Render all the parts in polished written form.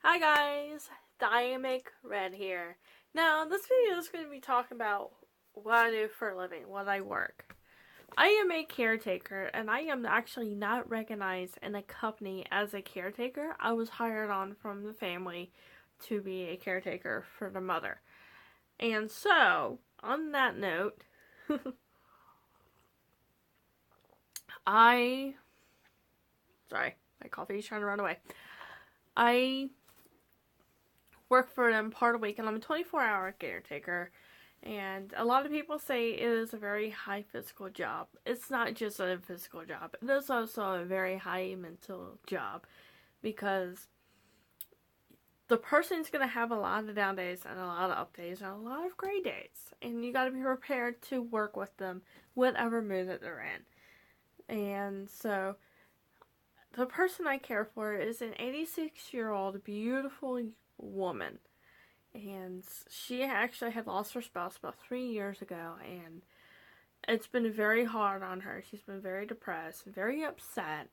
Hi guys, Dynamic Red here. Now, this video is going to be talking about what I do for a living, what I work. I am a caretaker, and I am actually not recognized in a company as a caretaker. I was hired on from the family to be a caretaker for the mother. And so, on that note, I. Sorry, my coffee is trying to run away. I work for them part of the week, and I'm a 24-hour caretaker. And a lot of people say it is a very high physical job. It's not just a physical job, it is also a very high mental job because the person's going to have a lot of down days and a lot of up days and a lot of great days. And you got to be prepared to work with them, whatever mood that they're in. And so the person I care for is an 86-year-old beautiful woman. And she actually had lost her spouse about 3 years ago, and it's been very hard on her. She's been very depressed and very upset,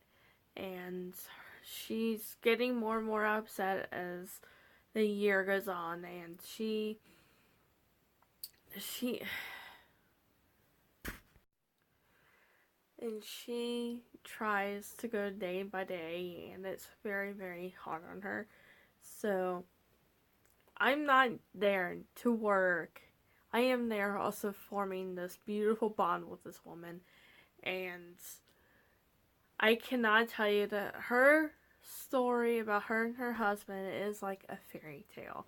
and she's getting more and more upset as the year goes on, and she tries to go day by day, and it's very, very hard on her. So I'm not there to work. I am there also forming this beautiful bond with this woman. And I cannot tell you that her story about her and her husband is like a fairy tale.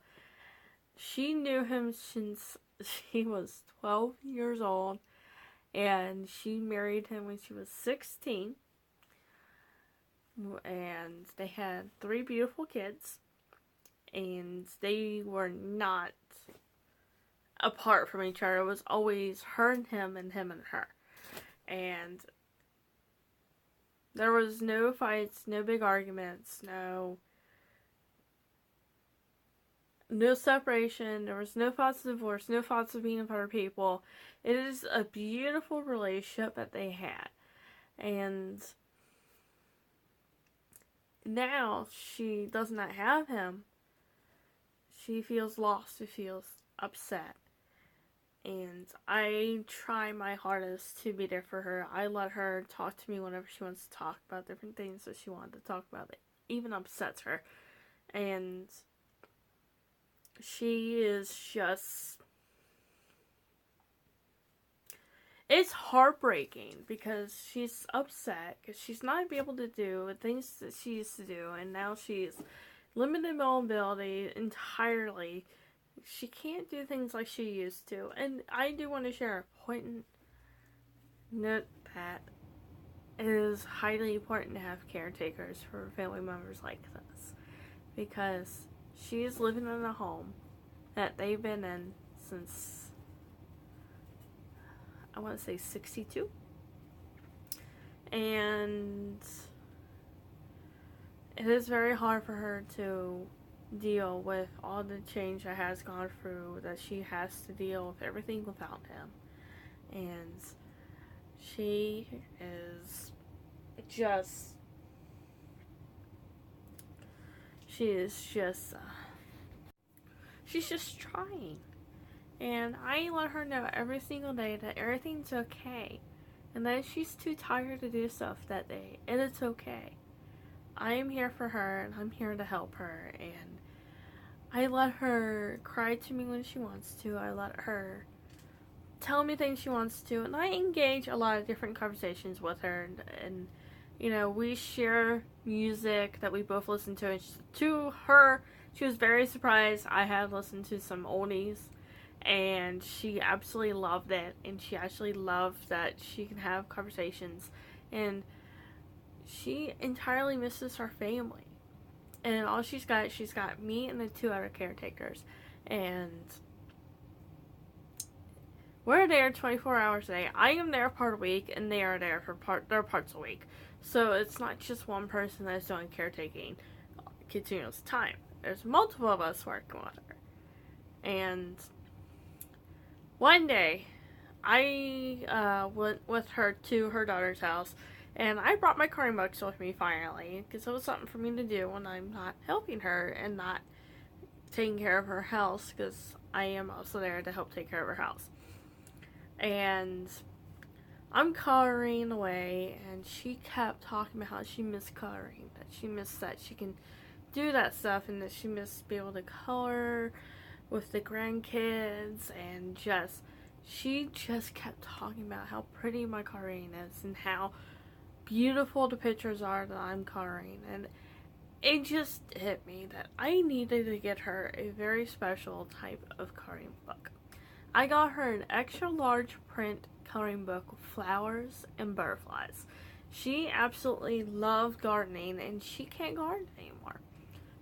She knew him since she was 12 years old, and she married him when she was 16. And they had three beautiful kids, and they were not apart from each other. It was always her and him and her. And there was no fights, no big arguments, no separation. There was no thoughts of divorce, no thoughts of being with other people. It is a beautiful relationship that they had. And now she does not have him. She feels lost. She feels upset. And I try my hardest to be there for her. I let her talk to me whenever she wants to talk about different things that she wanted to talk about that even upsets her. And she is just. It's heartbreaking because she's upset because she's not able to do the things that she used to do, and now she's limited mobility entirely. She can't do things like she used to. And I do want to share a point note that it is highly important to have caretakers for family members like this, because she is living in a home that they've been in since, I want to say, 62. And it is very hard for her to deal with all the change that has gone through, that she has to deal with everything without him. And she is just she's just trying. And I let her know every single day that everything's okay, and that if she's too tired to do stuff that day, and it's okay. I am here for her, and I'm here to help her. And I let her cry to me when she wants to. I let her tell me things she wants to, and I engage a lot of different conversations with her. And we share music that we both listen to. And to her, she was very surprised I had listened to some oldies, and she absolutely loved it. And she actually loved that she can have conversations, and she entirely misses her family. And all she's got me and the two other caretakers. And we're there 24 hours a day. I am there part of the week, and they are there for their parts of the week. So it's not just one person that's doing caretaking continuous time. There's multiple of us working with her. And one day, I went with her to her daughter's house, And I brought my coloring books with me finally, because it was something for me to do when I'm not helping her and not taking care of her house, because I am also there to help take care of her house. And I'm coloring away, and she kept talking about how she missed coloring, that she missed that she can do that stuff, and that she missed being able to color with the grandkids, and she just kept talking about how pretty my coloring is and how beautiful the pictures are that I'm coloring. And it just hit me that I needed to get her a very special type of coloring book. I got her an extra large print coloring book with flowers and butterflies. She absolutely loves gardening, and she can't garden anymore.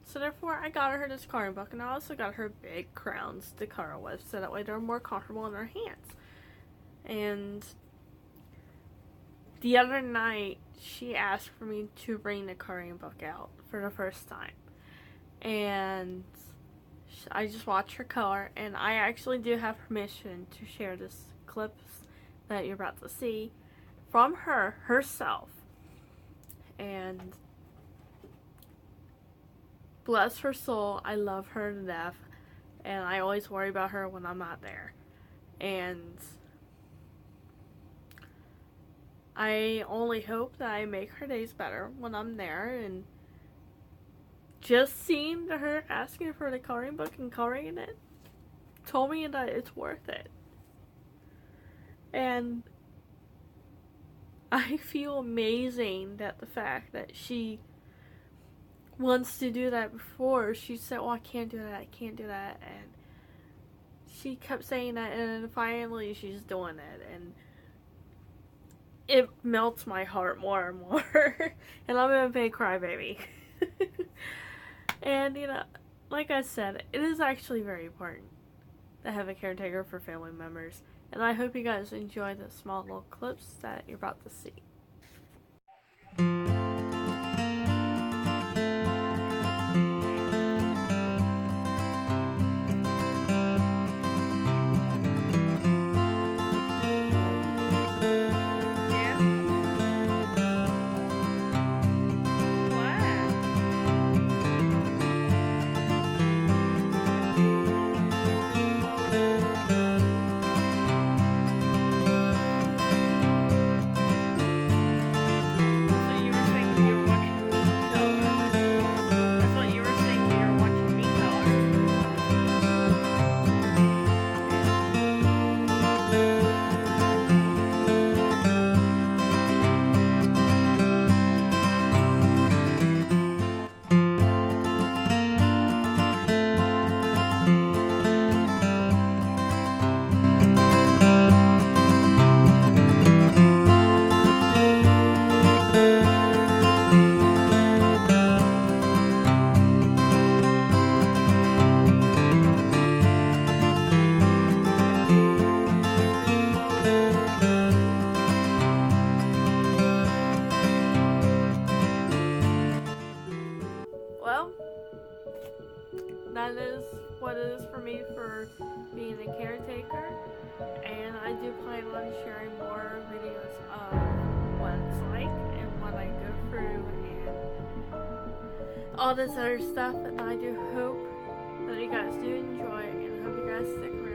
So therefore, I got her this coloring book, and I also got her big crowns to color with, so that way they're more comfortable in her hands. And the other night, she asked for me to bring the coloring book out for the first time. And I just watched her color, and I actually do have permission to share this clips that you're about to see from her herself. And bless her soul, I love her to death, and I always worry about her when I'm not there. And I only hope that I make her days better when I'm there. And just seeing her asking for the coloring book and coloring it told me that it's worth it. And I feel amazing that the fact that she wants to do that. Before she said, "Oh, I can't do that, I can't do that," and she kept saying that, and then finally she's doing it, and it melts my heart more and more. And I'm a big crybaby. And like I said, it is actually very important to have a caretaker for family members, and I hope you guys enjoy the small little clips that you're about to see. Well, that is what it is for me for being a caretaker, and I do plan on sharing more videos of what it's like and what I go through and all this other stuff, and I do hope that you guys do enjoy it, and I hope you guys stick around.